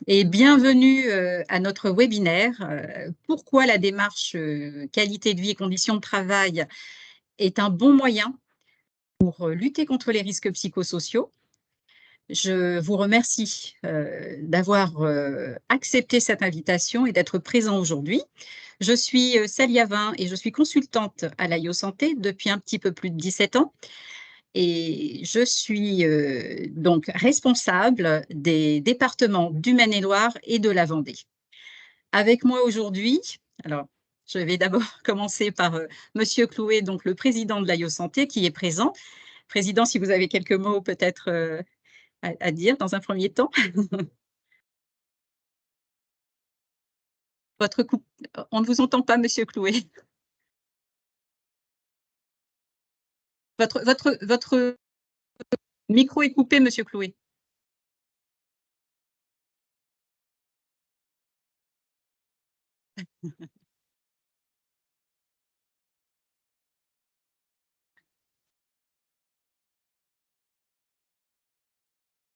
Et bienvenue à notre webinaire Pourquoi la démarche qualité de vie et conditions de travail est un bon moyen pour lutter contre les risques psychosociaux. Je vous remercie d'avoir accepté cette invitation et d'être présent aujourd'hui. Je suis Célia Vin et je suis consultante à l'AIO Santé depuis un petit peu plus de 17 ans. Et je suis donc responsable des départements du Maine-et-Loire et de la Vendée. Avec moi aujourd'hui, alors je vais d'abord commencer par Monsieur Clouet, donc le président de l'AIO Santé qui est présent. Président, si vous avez quelques mots peut-être à dire dans un premier temps. On ne vous entend pas, Monsieur Clouet. Votre micro est coupé, Monsieur Clouet.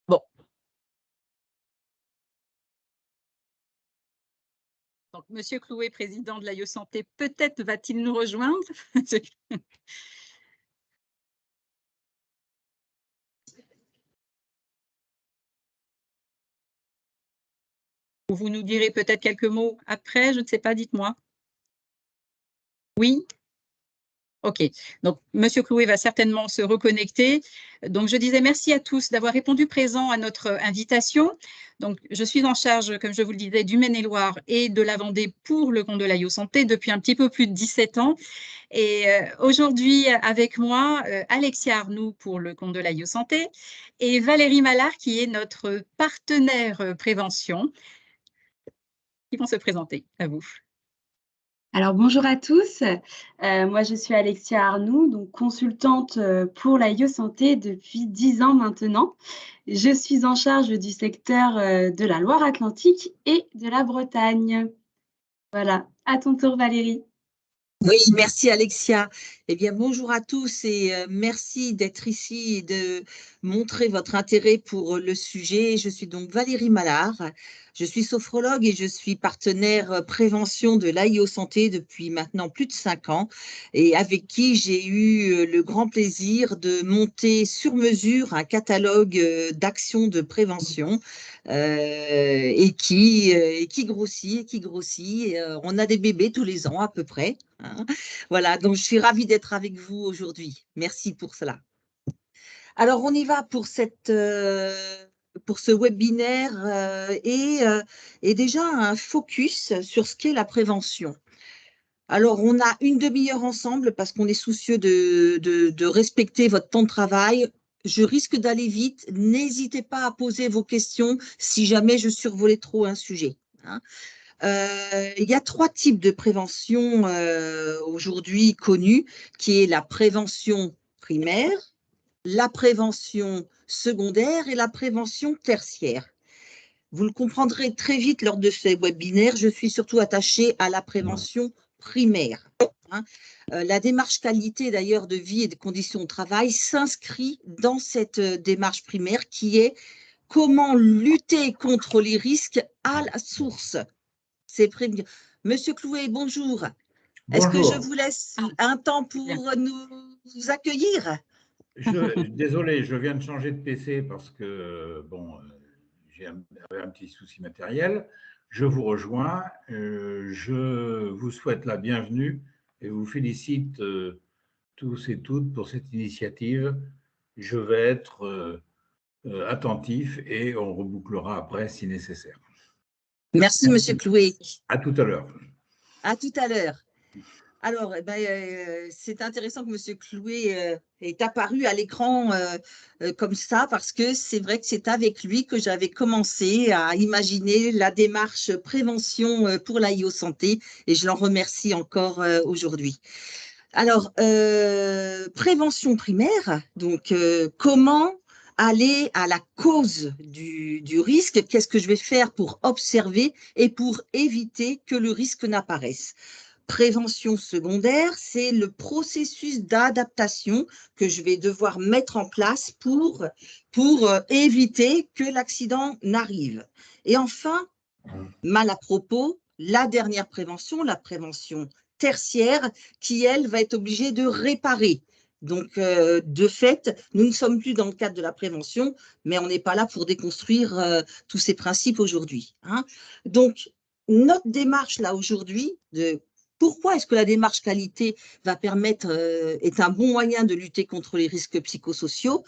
Bon. Donc, Monsieur Clouet, président de l'AIO Santé, peut-être va-t-il nous rejoindre? Vous nous direz peut-être quelques mots après, je ne sais pas, dites-moi. Oui? Ok, donc Monsieur Clouet va certainement se reconnecter. Donc je disais merci à tous d'avoir répondu présent à notre invitation. Donc je suis en charge, comme je vous le disais, du Maine-et-Loire et de la Vendée pour le compte de l'AIO Santé depuis un petit peu plus de 17 ans. Et aujourd'hui avec moi, Alexia Arnoux pour le compte de l'AIO Santé et Valérie Mallard qui est notre partenaire prévention. Ils vont se présenter, à vous. Alors bonjour à tous, moi je suis Alexia Arnoux, donc consultante pour l'AIO Santé depuis 10 ans maintenant. Je suis en charge du secteur de la Loire-Atlantique et de la Bretagne. Voilà, à ton tour Valérie. Oui, merci Alexia. Eh bien, bonjour à tous et merci d'être ici et de montrer votre intérêt pour le sujet. Je suis donc Valérie Mallard. Je suis sophrologue et je suis partenaire prévention de l'AIO Santé depuis maintenant plus de 5 ans et avec qui j'ai eu le grand plaisir de monter sur mesure un catalogue d'actions de prévention et qui grossit. On a des bébés tous les ans à peu près. Hein. Voilà, donc je suis ravie d'être avec vous aujourd'hui. Merci pour cela. Alors, on y va pour ce webinaire et déjà un focus sur ce qu'est la prévention. Alors, on a une demi-heure ensemble parce qu'on est soucieux de respecter votre temps de travail. Je risque d'aller vite. N'hésitez pas à poser vos questions si jamais je survolais trop un sujet. Hein. Il y a 3 types de prévention aujourd'hui connus, qui est la prévention primaire, la prévention secondaire et la prévention tertiaire. Vous le comprendrez très vite lors de ce webinaire, je suis surtout attachée à la prévention primaire. Hein. La démarche qualité d'ailleurs de vie et de conditions de travail s'inscrit dans cette démarche primaire qui est comment lutter contre les risques à la source. C'est prévenu. Monsieur Clouet, bonjour. Est-ce que je vous laisse un temps pour nous accueillir? Désolé, je viens de changer de PC parce que, j'ai un petit souci matériel. Je vous rejoins. Je vous souhaite la bienvenue et vous félicite tous et toutes pour cette initiative. Je vais être attentif et on rebouclera après si nécessaire. Merci, Monsieur Clouet. À tout à l'heure. À tout à l'heure. Alors, c'est intéressant que Monsieur Clouet est apparu à l'écran comme ça, parce que c'est vrai que c'est avec lui que j'avais commencé à imaginer la démarche prévention pour l'AIO Santé, et je l'en remercie encore aujourd'hui. Alors, prévention primaire, donc comment aller à la cause du risque, qu'est-ce que je vais faire pour observer et pour éviter que le risque n'apparaisse. prévention secondaire, c'est le processus d'adaptation que je vais devoir mettre en place pour éviter que l'accident n'arrive. Et enfin, mal à propos, la dernière prévention, la prévention tertiaire, qui, elle, va être obligée de réparer. Donc, de fait, nous ne sommes plus dans le cadre de la prévention, mais on n'est pas là pour déconstruire tous ces principes aujourd'hui, hein. Donc, notre démarche là aujourd'hui, pourquoi est-ce que la démarche qualité va permettre, est un bon moyen de lutter contre les risques psychosociaux?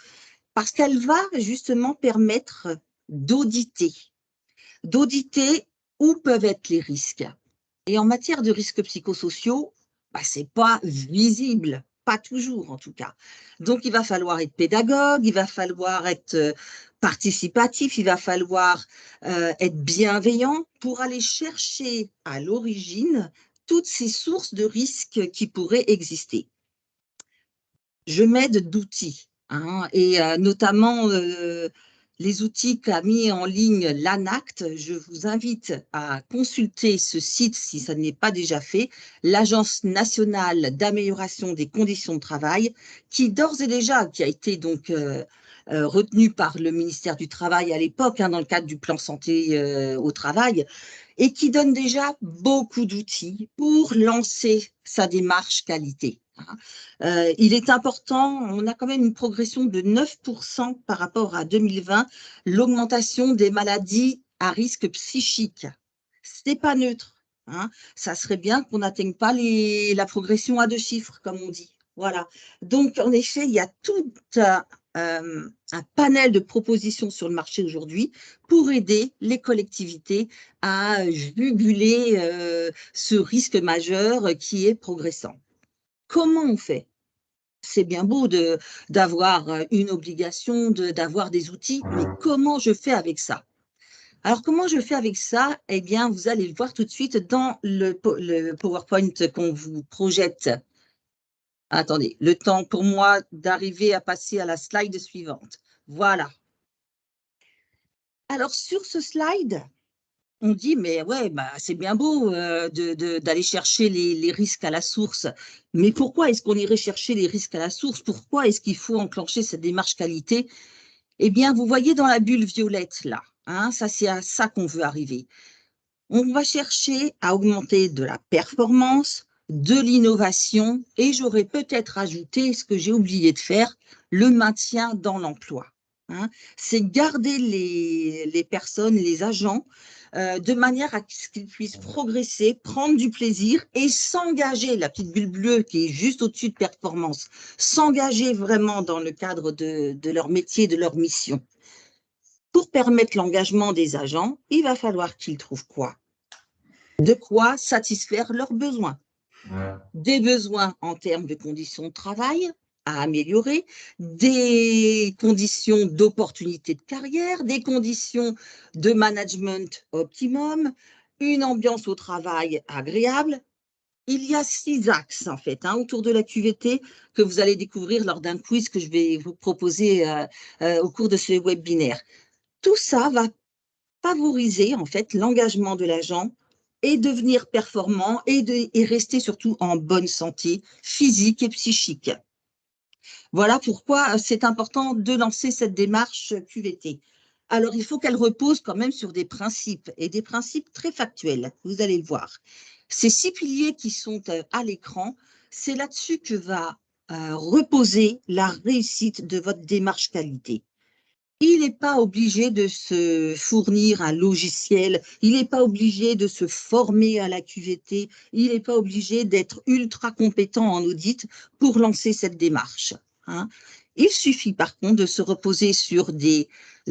Parce qu'elle va justement permettre d'auditer où peuvent être les risques. Et en matière de risques psychosociaux, ce n'est pas visible, pas toujours en tout cas. Donc, il va falloir être pédagogue, il va falloir être participatif, il va falloir être bienveillant pour aller chercher à l'origine toutes ces sources de risques qui pourraient exister. Je m'aide d'outils, hein, et notamment les outils qu'a mis en ligne l'ANACT. Je vous invite à consulter ce site si ça n'est pas déjà fait, l'Agence nationale d'amélioration des conditions de travail, qui d'ores et déjà, qui a été donc retenu par le ministère du Travail à l'époque, hein, dans le cadre du plan santé au travail, et qui donne déjà beaucoup d'outils pour lancer sa démarche qualité. Il est important, on a quand même une progression de 9% par rapport à 2020, l'augmentation des maladies à risque psychique. Ce n'est pas neutre, hein. Ça serait bien qu'on n'atteigne pas la progression à 2 chiffres, comme on dit. Voilà. Donc, en effet, il y a tout un panel de propositions sur le marché aujourd'hui pour aider les collectivités à juguler ce risque majeur qui est progressant. Comment on fait? C'est bien beau d'avoir une obligation, d'avoir des outils, mais comment je fais avec ça? Alors, comment je fais avec ça? Eh bien, vous allez le voir tout de suite dans le PowerPoint qu'on vous projette. Attendez, le temps pour moi d'arriver à passer à la slide suivante. Voilà. Alors, sur ce slide, on dit, mais ouais, c'est bien beau d'aller chercher les risques à la source, mais pourquoi est-ce qu'on irait chercher les risques à la source? Pourquoi est-ce qu'il faut enclencher cette démarche qualité? Eh bien, vous voyez dans la bulle violette, là, hein, ça c'est à ça qu'on veut arriver. On va chercher à augmenter de la performance, de l'innovation, et j'aurais peut-être ajouté ce que j'ai oublié de faire, le maintien dans l'emploi. Hein. C'est garder les personnes, les agents, de manière à ce qu'ils puissent progresser, prendre du plaisir et s'engager, la petite bulle bleue qui est juste au-dessus de performance, s'engager vraiment dans le cadre de leur métier, de leur mission. Pour permettre l'engagement des agents, il va falloir qu'ils trouvent quoi? De quoi satisfaire leurs besoins. Des besoins en termes de conditions de travail à améliorer, des conditions d'opportunité de carrière, des conditions de management optimum, une ambiance au travail agréable. Il y a 6 axes, en fait, hein, autour de la QVT que vous allez découvrir lors d'un quiz que je vais vous proposer au cours de ce webinaire. Tout ça va favoriser, en fait, l'engagement de l'agent et devenir performant et rester surtout en bonne santé physique et psychique. Voilà pourquoi c'est important de lancer cette démarche QVT. Alors, il faut qu'elle repose quand même sur des principes, et des principes très factuels, vous allez le voir. Ces 6 piliers qui sont à l'écran, c'est là-dessus que va reposer la réussite de votre démarche qualité. Il n'est pas obligé de se fournir un logiciel, il n'est pas obligé de se former à la QVT, il n'est pas obligé d'être ultra compétent en audit pour lancer cette démarche. Hein. Il suffit par contre de se reposer sur des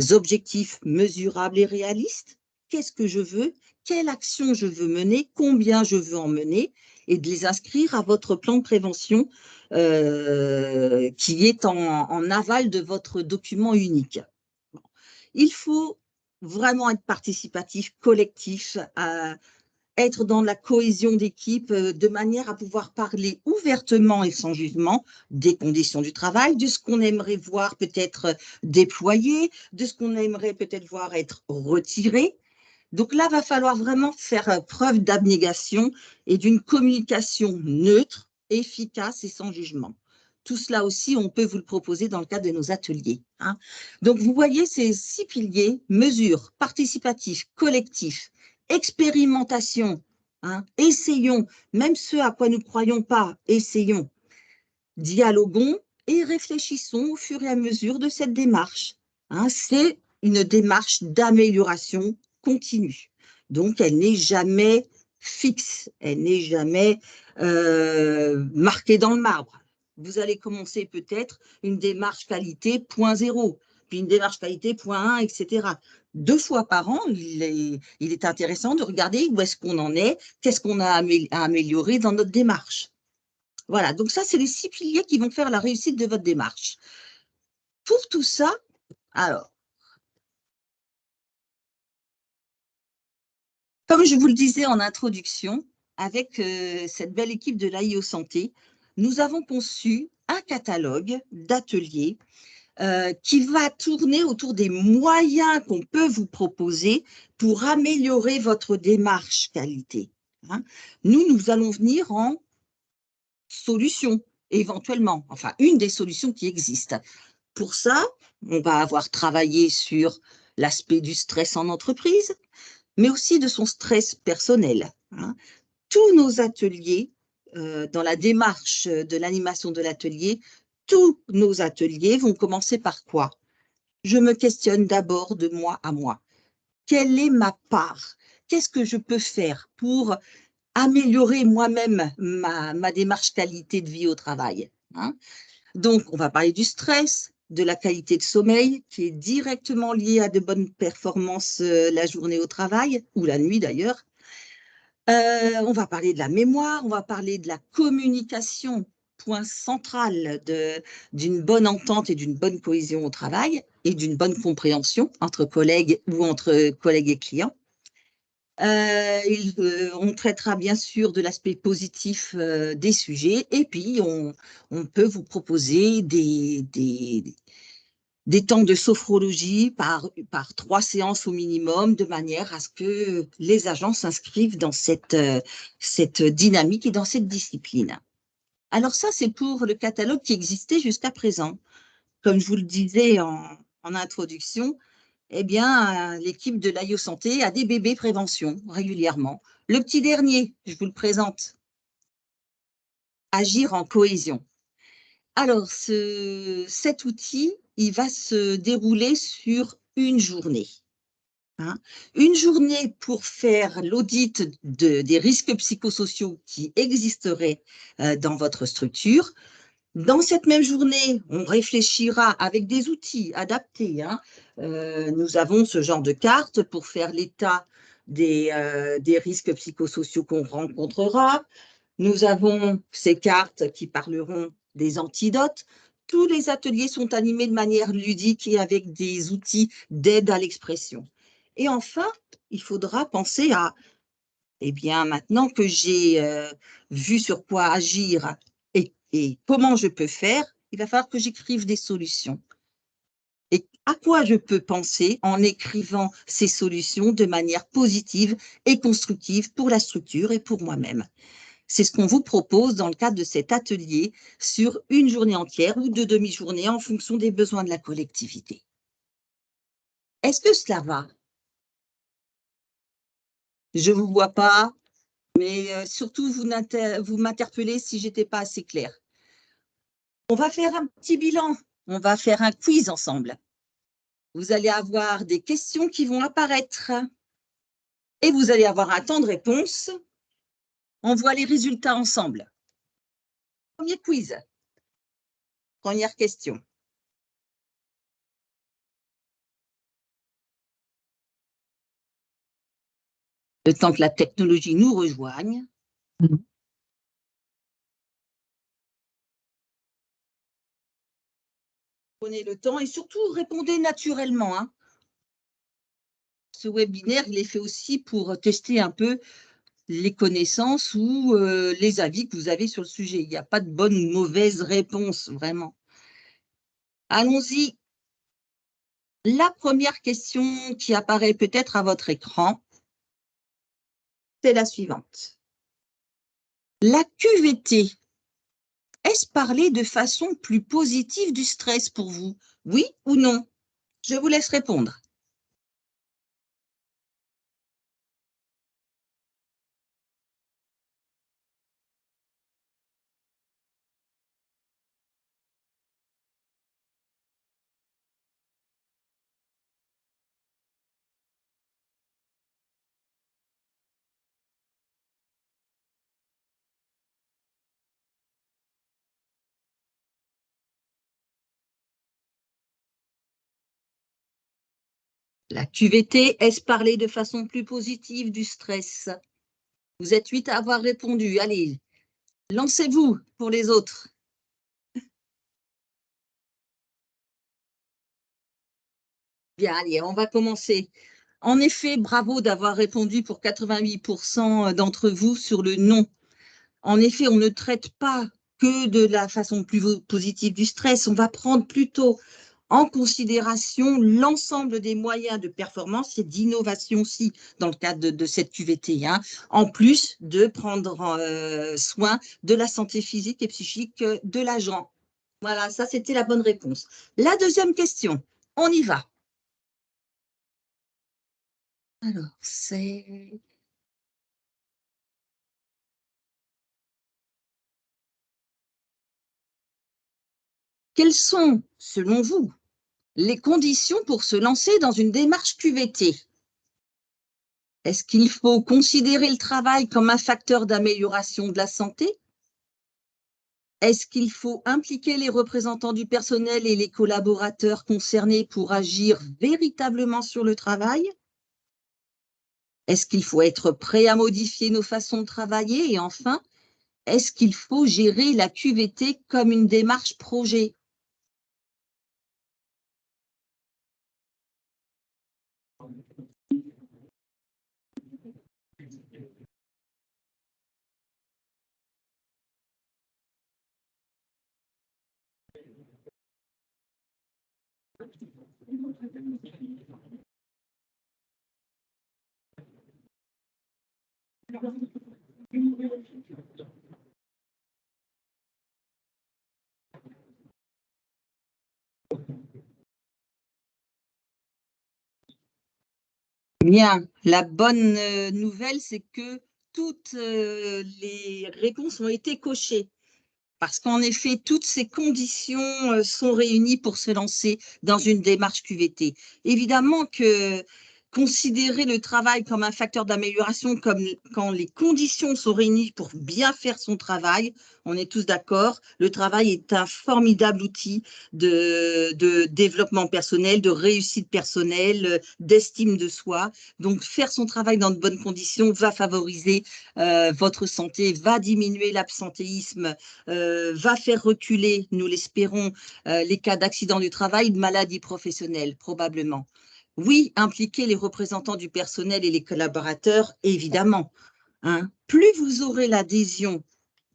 objectifs mesurables et réalistes. Qu'est-ce que je veux? Quelle action je veux mener? Combien je veux en mener? Et de les inscrire à votre plan de prévention qui est en aval de votre document unique. Il faut vraiment être participatif, collectif, être dans la cohésion d'équipe de manière à pouvoir parler ouvertement et sans jugement des conditions du travail, de ce qu'on aimerait voir peut-être déployé, de ce qu'on aimerait peut-être voir être retiré, Donc là, va falloir vraiment faire preuve d'abnégation et d'une communication neutre, efficace et sans jugement. Tout cela aussi, on peut vous le proposer dans le cadre de nos ateliers. Donc, vous voyez ces 6 piliers, mesure, participatif, collectif, expérimentation, essayons, même ce à quoi nous ne croyons pas, essayons, dialoguons et réfléchissons au fur et à mesure de cette démarche. C'est une démarche d'amélioration continue. Donc, elle n'est jamais fixe, elle n'est jamais marquée dans le marbre. Vous allez commencer peut-être une démarche qualité 0.0, puis une démarche qualité 0.1, etc. 2 fois par an, il est intéressant de regarder où est-ce qu'on en est, qu'est-ce qu'on a à améliorer dans notre démarche. Voilà, donc ça, c'est les 6 piliers qui vont faire la réussite de votre démarche. Pour tout ça, alors, comme je vous le disais en introduction, avec cette belle équipe de l'AIO Santé, nous avons conçu un catalogue d'ateliers qui va tourner autour des moyens qu'on peut vous proposer pour améliorer votre démarche qualité. Nous allons venir en solution, éventuellement, enfin une des solutions qui existent. Pour ça, on va avoir travaillé sur l'aspect du stress en entreprise, mais aussi de son stress personnel. Tous nos ateliers, dans la démarche de l'animation de l'atelier, tous nos ateliers vont commencer par quoi? Je me questionne d'abord de moi à moi. Quelle est ma part? Qu'est-ce que je peux faire pour améliorer moi-même ma démarche qualité de vie au travail? Donc, on va parler du stress, de la qualité de sommeil, qui est directement liée à de bonnes performances la journée au travail, ou la nuit d'ailleurs. On va parler de la mémoire, on va parler de la communication, point central d'une bonne entente et d'une bonne cohésion au travail, et d'une bonne compréhension entre collègues ou entre collègues et clients. On traitera bien sûr de l'aspect positif des sujets, et puis on peut vous proposer des temps de sophrologie par 3 séances au minimum, de manière à ce que les agents s'inscrivent dans cette dynamique et dans cette discipline. Alors ça, c'est pour le catalogue qui existait jusqu'à présent. Comme je vous le disais en introduction, eh bien, l'équipe de l'AIO Santé a des bébés prévention régulièrement. Le petit dernier, je vous le présente, Agir en cohésion. Alors, cet outil, il va se dérouler sur une journée. Une journée pour faire l'audit des risques psychosociaux qui existeraient dans votre structure. Dans cette même journée, on réfléchira avec des outils adaptés. Nous avons ce genre de carte pour faire l'état des risques psychosociaux qu'on rencontrera. Nous avons ces cartes qui parleront des antidotes. Tous les ateliers sont animés de manière ludique et avec des outils d'aide à l'expression. Et enfin, il faudra penser à, eh bien, maintenant que j'ai vu sur quoi agir et comment je peux faire, il va falloir que j'écrive des solutions. Et à quoi je peux penser en écrivant ces solutions de manière positive et constructive pour la structure et pour moi-même. C'est ce qu'on vous propose dans le cadre de cet atelier sur une journée entière ou 2 demi-journées en fonction des besoins de la collectivité. Est-ce que cela va? Je ne vous vois pas, mais surtout vous m'interpellez si je n'étais pas assez claire. On va faire un petit bilan, on va faire un quiz ensemble. Vous allez avoir des questions qui vont apparaître et vous allez avoir un temps de réponse. On voit les résultats ensemble. Premier quiz. Première question. Le temps que la technologie nous rejoigne. Prenez le temps et surtout répondez naturellement. Ce webinaire, il est fait aussi pour tester un peu les connaissances ou les avis que vous avez sur le sujet. Il n'y a pas de bonne ou mauvaise réponse, vraiment. Allons-y. La première question qui apparaît peut-être à votre écran, c'est la suivante. La QVT, est-ce parler de façon plus positive du stress pour vous? Oui ou non? Je vous laisse répondre. La QVT, est-ce parler de façon plus positive du stress? Vous êtes 8 à avoir répondu. Allez, lancez-vous pour les autres. Bien, allez, on va commencer. En effet, bravo d'avoir répondu pour 88% d'entre vous sur le non. En effet, on ne traite pas que de la façon plus positive du stress, on va prendre plutôt en considération l'ensemble des moyens de performance et d'innovation aussi dans le cadre de cette QVT, hein, en plus de prendre soin de la santé physique et psychique de l'agent. Voilà, ça c'était la bonne réponse. La deuxième question, on y va. Alors, c'est... Quelles sont, selon vous, les conditions pour se lancer dans une démarche QVT? Est-ce qu'il faut considérer le travail comme un facteur d'amélioration de la santé? Est-ce qu'il faut impliquer les représentants du personnel et les collaborateurs concernés pour agir véritablement sur le travail? Est-ce qu'il faut être prêt à modifier nos façons de travailler? Et enfin, est-ce qu'il faut gérer la QVT comme une démarche projet? Bien, la bonne nouvelle, c'est que toutes les réponses ont été cochées. Parce qu'en effet, toutes ces conditions sont réunies pour se lancer dans une démarche QVT. Évidemment que considérer le travail comme un facteur d'amélioration, comme quand les conditions sont réunies pour bien faire son travail, on est tous d'accord, le travail est un formidable outil de développement personnel, de réussite personnelle, d'estime de soi. Donc, faire son travail dans de bonnes conditions va favoriser votre santé, va diminuer l'absentéisme, va faire reculer, nous l'espérons, les cas d'accident du travail, de maladies professionnelles, probablement. Oui, impliquer les représentants du personnel et les collaborateurs, évidemment. Hein. Plus vous aurez l'adhésion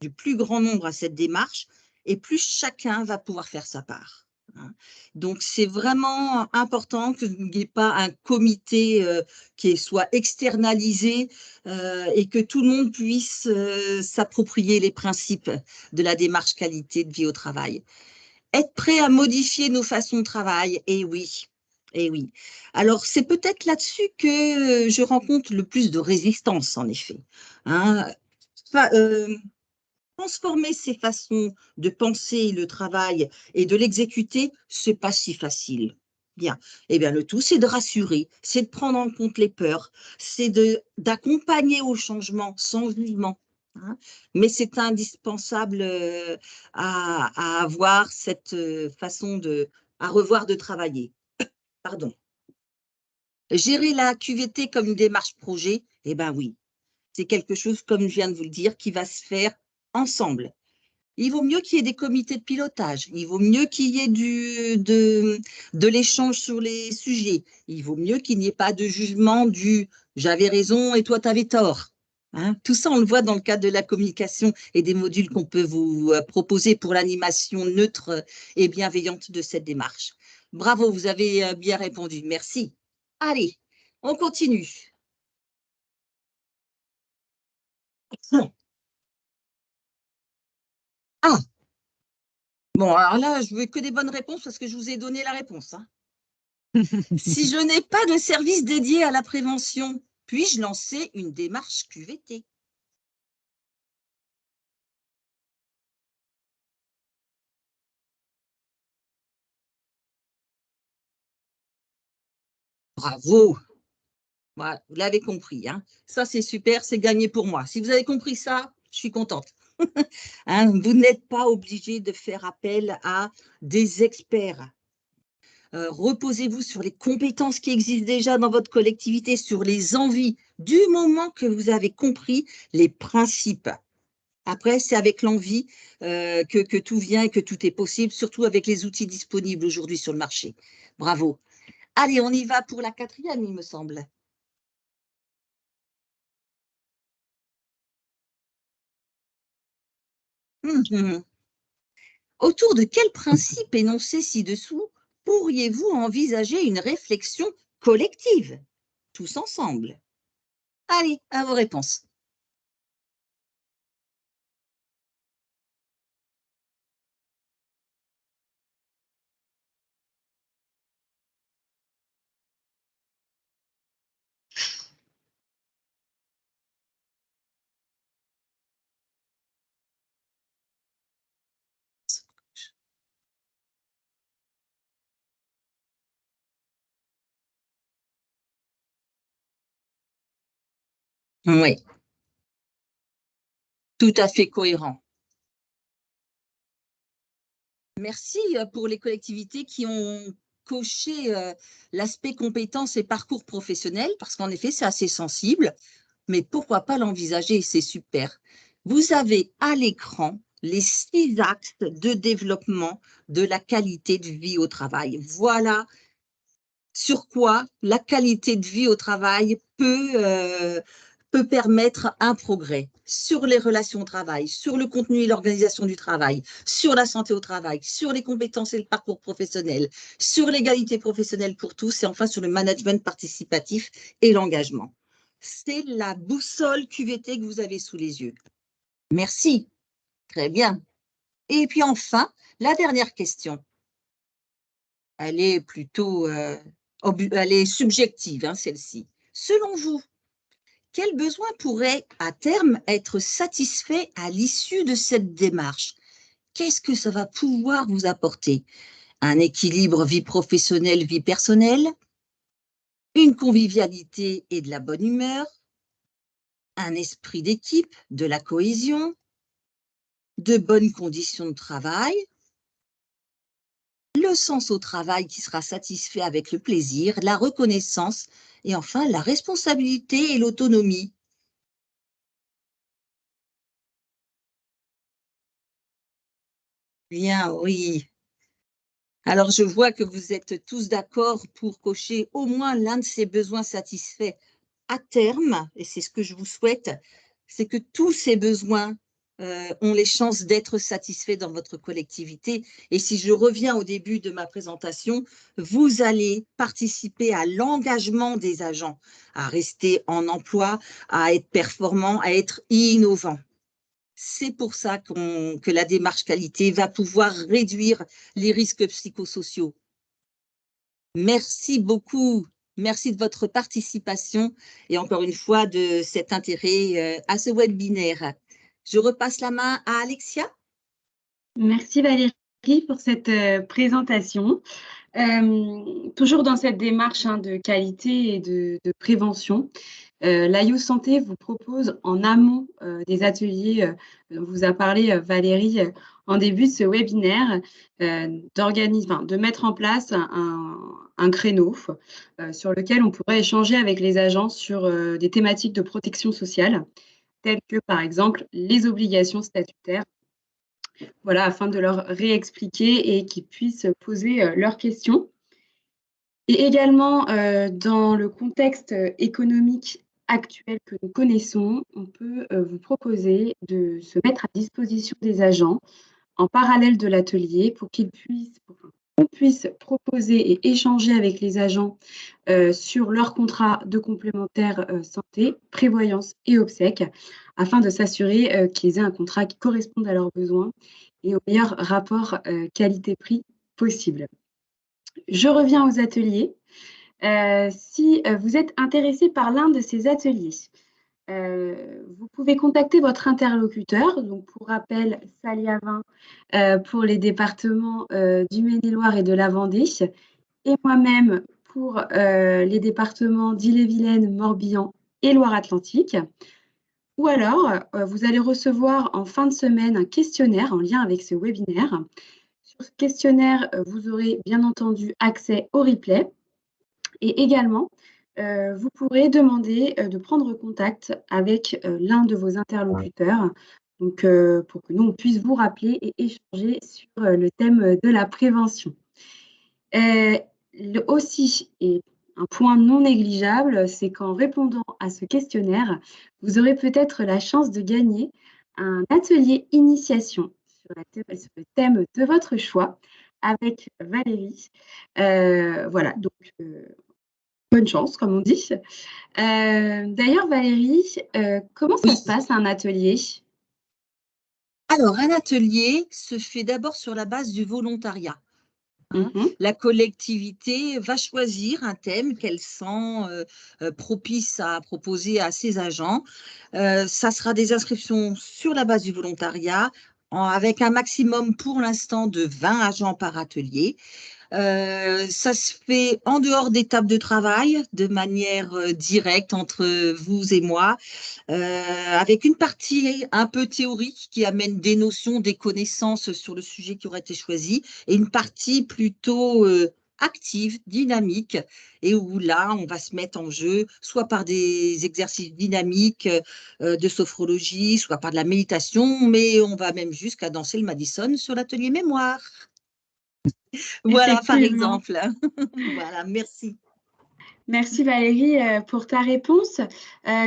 du plus grand nombre à cette démarche, et plus chacun va pouvoir faire sa part. Hein. Donc, c'est vraiment important qu'il n'y ait pas un comité qui soit externalisé et que tout le monde puisse s'approprier les principes de la démarche qualité de vie au travail. Être prêt à modifier nos façons de travail, et oui. Et oui. Alors, c'est peut-être là-dessus que je rencontre le plus de résistance, en effet. Hein. Transformer ses façons de penser le travail et de l'exécuter, c'est pas si facile. Bien. Eh bien, le tout, c'est de rassurer, c'est de prendre en compte les peurs, c'est d'accompagner au changement sans jugement. Hein. Mais c'est indispensable à avoir cette façon à revoir de travailler. Pardon. Gérer la QVT comme une démarche projet, eh bien oui, c'est quelque chose, comme je viens de vous le dire, qui va se faire ensemble. Il vaut mieux qu'il y ait des comités de pilotage, il vaut mieux qu'il y ait de l'échange sur les sujets, il vaut mieux qu'il n'y ait pas de jugement du « j'avais raison et toi tu avais tort ». Hein, tout ça, on le voit dans le cadre de la communication et des modules qu'on peut vous proposer pour l'animation neutre et bienveillante de cette démarche. Bravo, vous avez bien répondu. Merci. Allez, on continue. Ah, bon, alors là, je veux que des bonnes réponses parce que je vous ai donné la réponse, hein. Si je n'ai pas de service dédié à la prévention, puis-je lancer une démarche QVT? Bravo! Voilà, vous l'avez compris, hein. Ça, c'est super, c'est gagné pour moi. Si vous avez compris ça, je suis contente. Hein, vous n'êtes pas obligé de faire appel à des experts. Reposez-vous sur les compétences qui existent déjà dans votre collectivité, sur les envies, du moment que vous avez compris les principes. Après, c'est avec l'envie que tout vient et que tout est possible, surtout avec les outils disponibles aujourd'hui sur le marché. Bravo. Allez, on y va pour la 4e, il me semble. Autour de quel principe énoncé ci-dessous pourriez-vous envisager une réflexion collective, tous ensemble? Allez, à vos réponses. Oui, tout à fait cohérent. Merci pour les collectivités qui ont coché l'aspect compétences et parcours professionnel, parce qu'en effet, c'est assez sensible, mais pourquoi pas l'envisager, c'est super. Vous avez à l'écran les 6 axes de développement de la qualité de vie au travail. Voilà sur quoi la qualité de vie au travail peut permettre un progrès sur les relations au travail, sur le contenu et l'organisation du travail, sur la santé au travail, sur les compétences et le parcours professionnel, sur l'égalité professionnelle pour tous et enfin sur le management participatif et l'engagement. C'est la boussole QVT que vous avez sous les yeux. Merci. Très bien. Et puis enfin, la dernière question. Elle est plutôt elle est subjective, hein, celle-ci. Selon vous, quel besoin pourrait à terme être satisfait à l'issue de cette démarche? Qu'est-ce que ça va pouvoir vous apporter? Un équilibre vie professionnelle, vie personnelle, une convivialité et de la bonne humeur, un esprit d'équipe, de la cohésion, de bonnes conditions de travail, le sens au travail qui sera satisfait avec le plaisir, la reconnaissance et enfin la responsabilité et l'autonomie. Bien, oui. Alors, je vois que vous êtes tous d'accord pour cocher au moins l'un de ces besoins satisfaits à terme, et c'est ce que je vous souhaite, c'est que tous ces besoins ont les chances d'être satisfaits dans votre collectivité. Et si je reviens au début de ma présentation, vous allez participer à l'engagement des agents, à rester en emploi, à être performants, à être innovants. C'est pour ça que la démarche qualité va pouvoir réduire les risques psychosociaux. Merci beaucoup. Merci de votre participation et encore une fois de cet intérêt à ce webinaire. Je repasse la main à Alexia. Merci Valérie pour cette présentation. Toujours dans cette démarche de qualité et de prévention, la You Santé vous propose en amont des ateliers dont vous a parlé Valérie en début de ce webinaire, de mettre en place un créneau sur lequel on pourrait échanger avec les agents sur des thématiques de protection sociale, telles que par exemple les obligations statutaires, voilà, afin de leur réexpliquer et qu'ils puissent poser leurs questions. Et également, dans le contexte économique actuel que nous connaissons, on peut vous proposer de se mettre à disposition des agents en parallèle de l'atelier pour qu'ils puissent, on puisse proposer et échanger avec les agents sur leur contrat de complémentaire santé, prévoyance et obsèques, afin de s'assurer qu'ils aient un contrat qui corresponde à leurs besoins et au meilleur rapport qualité-prix possible. Je reviens aux ateliers. Si vous êtes intéressé par l'un de ces ateliers, vous pouvez contacter votre interlocuteur. Donc, pour rappel, Salia Vin pour les départements du Maine-et-Loire et de la Vendée, et moi-même pour les départements d'Ille-et-Vilaine, Morbihan et Loire-Atlantique. Ou alors, vous allez recevoir en fin de semaine un questionnaire en lien avec ce webinaire. Sur ce questionnaire, vous aurez bien entendu accès au replay. Et également, vous pourrez demander de prendre contact avec l'un de vos interlocuteurs donc, pour que nous, on puisse vous rappeler et échanger sur le thème de la prévention. Aussi, et un point non négligeable, c'est qu'en répondant à ce questionnaire, vous aurez peut-être la chance de gagner un atelier initiation sur le thème de votre choix avec Valérie. Voilà, donc bonne chance, comme on dit. D'ailleurs, Valérie, comment ça se passe un atelier? Alors, un atelier se fait d'abord sur la base du volontariat. La collectivité va choisir un thème qu'elle sent propice à proposer à ses agents. Ça sera des inscriptions sur la base du volontariat, avec un maximum pour l'instant de 20 agents par atelier. Ça se fait en dehors des tables de travail, de manière directe entre vous et moi, avec une partie un peu théorique qui amène des notions, des connaissances sur le sujet qui aura été choisi, et une partie plutôt active, dynamique, et où là, on va se mettre en jeu, soit par des exercices dynamiques de sophrologie, soit par de la méditation, mais on va même jusqu'à danser le Madison sur l'atelier mémoire. Voilà, par exemple. Voilà, merci. Merci Valérie pour ta réponse.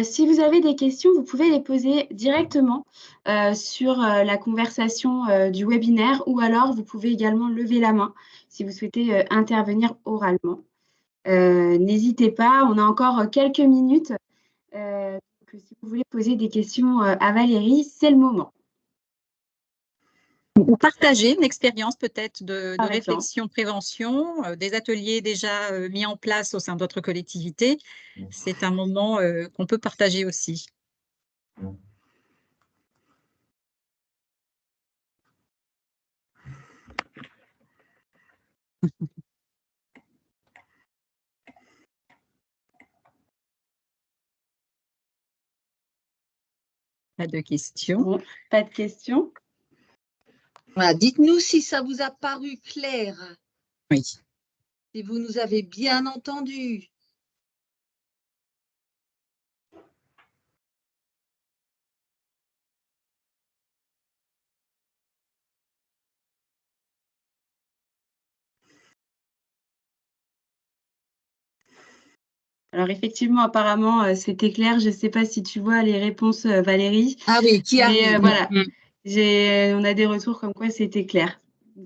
Si vous avez des questions, vous pouvez les poser directement sur la conversation du webinaire, ou alors vous pouvez également lever la main si vous souhaitez intervenir oralement. N'hésitez pas, on a encore quelques minutes. Donc, si vous voulez poser des questions à Valérie, c'est le moment. Ou partager une expérience peut-être de réflexion, prévention, des ateliers déjà mis en place au sein de votre collectivité. C'est un moment qu'on peut partager aussi. Pas de questions. Bon, pas de questions. Voilà, dites-nous si ça vous a paru clair. Oui. Si vous nous avez bien entendus. Alors effectivement, apparemment, c'était clair. Je ne sais pas si tu vois les réponses, Valérie. Ah oui, qui arrive. Mais voilà, on a des retours comme quoi c'était clair.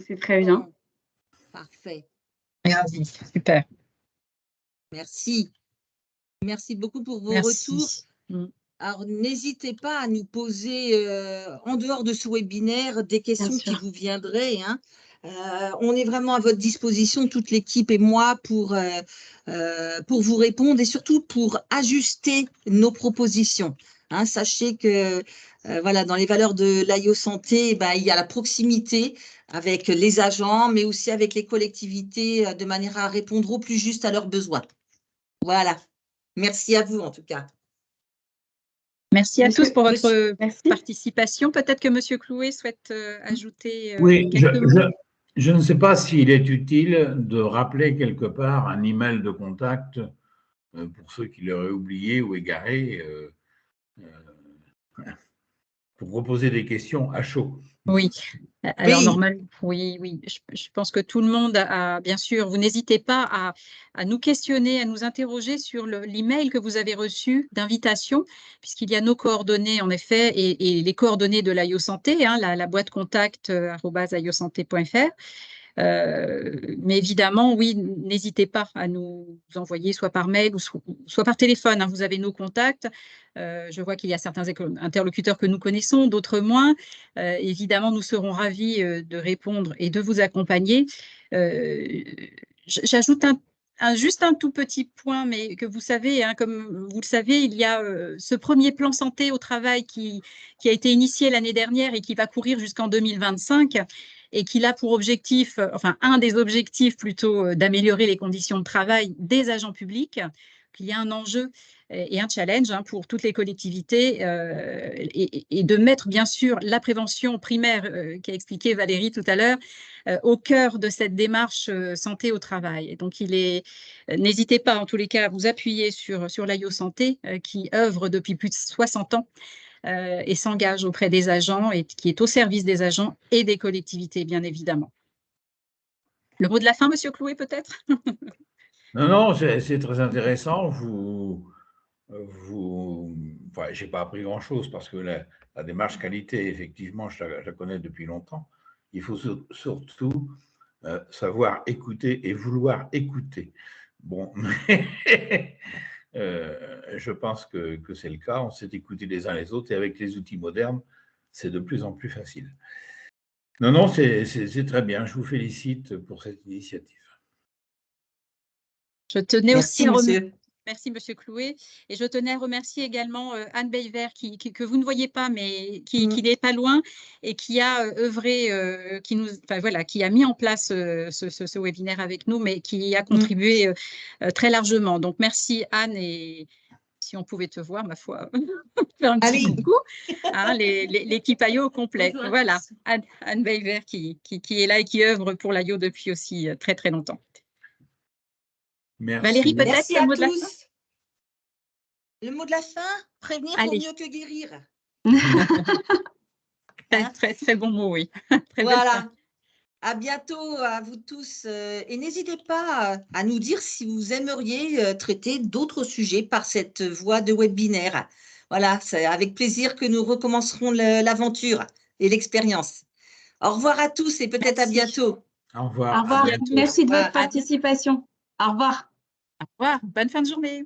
C'est très bien. Parfait. Merci, super. Merci. Merci beaucoup pour vos retours. Alors, n'hésitez pas à nous poser, en dehors de ce webinaire, des questions qui vous viendraient. Hein. On est vraiment à votre disposition, toute l'équipe et moi, pour vous répondre et surtout pour ajuster nos propositions. Hein, sachez que voilà, dans les valeurs de l'AIO Santé, il y a la proximité avec les agents, mais aussi avec les collectivités, de manière à répondre au plus juste à leurs besoins. Voilà. Merci à vous, en tout cas. Merci à tous pour votre participation. Peut-être que M. Clouet souhaite ajouter quelques mots. Je ne sais pas s'il est utile de rappeler quelque part un email de contact pour ceux qui l'auraient oublié ou égaré, pour proposer des questions à chaud. Oui. Alors, normalement, oui. Je pense que tout le monde a, bien sûr, vous n'hésitez pas à nous questionner, à nous interroger sur l'email que vous avez reçu d'invitation, puisqu'il y a nos coordonnées, en effet, et les coordonnées de l'AIO Santé, hein, la boîte contact @aiosanté.fr. Mais évidemment, oui, n'hésitez pas à nous envoyer soit par mail ou soit par téléphone, hein. Vous avez nos contacts. Je vois qu'il y a certains interlocuteurs que nous connaissons, d'autres moins. Évidemment, nous serons ravis de répondre et de vous accompagner. J'ajoute juste un tout petit point, mais que vous savez, hein, comme vous le savez, il y a ce premier plan santé au travail qui a été initié l'année dernière et qui va courir jusqu'en 2025 et qui a pour objectif, enfin un des objectifs plutôt, d'améliorer les conditions de travail des agents publics. Il y a un enjeu et un challenge, hein, pour toutes les collectivités et de mettre bien sûr la prévention primaire qu'a expliqué Valérie tout à l'heure au cœur de cette démarche santé au travail. Et donc n'hésitez pas en tous les cas à vous appuyer sur l'AIO Santé qui œuvre depuis plus de 60 ans et s'engage auprès des agents et qui est au service des agents et des collectivités, bien évidemment. Le mot de la fin, Monsieur Clouet, peut-être? Non, non, c'est très intéressant. Enfin, je n'ai pas appris grand-chose parce que la démarche qualité, effectivement, je la connais depuis longtemps. Il faut surtout savoir écouter et vouloir écouter. Bon, mais je pense que c'est le cas. On s'est écoutés les uns les autres et avec les outils modernes, c'est de plus en plus facile. Non, non, c'est très bien. Je vous félicite pour cette initiative. Je tenais Merci, aussi à monsieur. Merci, Monsieur Clouet. Et je tenais à remercier également Anne Beyvert, que vous ne voyez pas, mais qui n'est pas loin et qui a œuvré, qui a mis en place ce webinaire avec nous, mais qui a contribué très largement. Donc, merci Anne, et si on pouvait te voir, ma foi, faire un petit coucou, hein, l'équipe AIO au complet. Voilà, Anne Beyvert qui est là et qui œuvre pour l'AIO depuis aussi très, très longtemps. Merci. Valérie, peut-être Merci le à mot de la fin? tous. Le mot de la fin, prévenir vaut mieux que guérir. Très, très bon mot, oui. Très voilà. À bientôt à vous tous. Et n'hésitez pas à nous dire si vous aimeriez traiter d'autres sujets par cette voie de webinaire. Voilà, c'est avec plaisir que nous recommencerons l'aventure et l'expérience. Au revoir à tous et peut-être à bientôt. Au revoir. Au revoir. Merci de votre participation. Au revoir. Au revoir. Bonne fin de journée.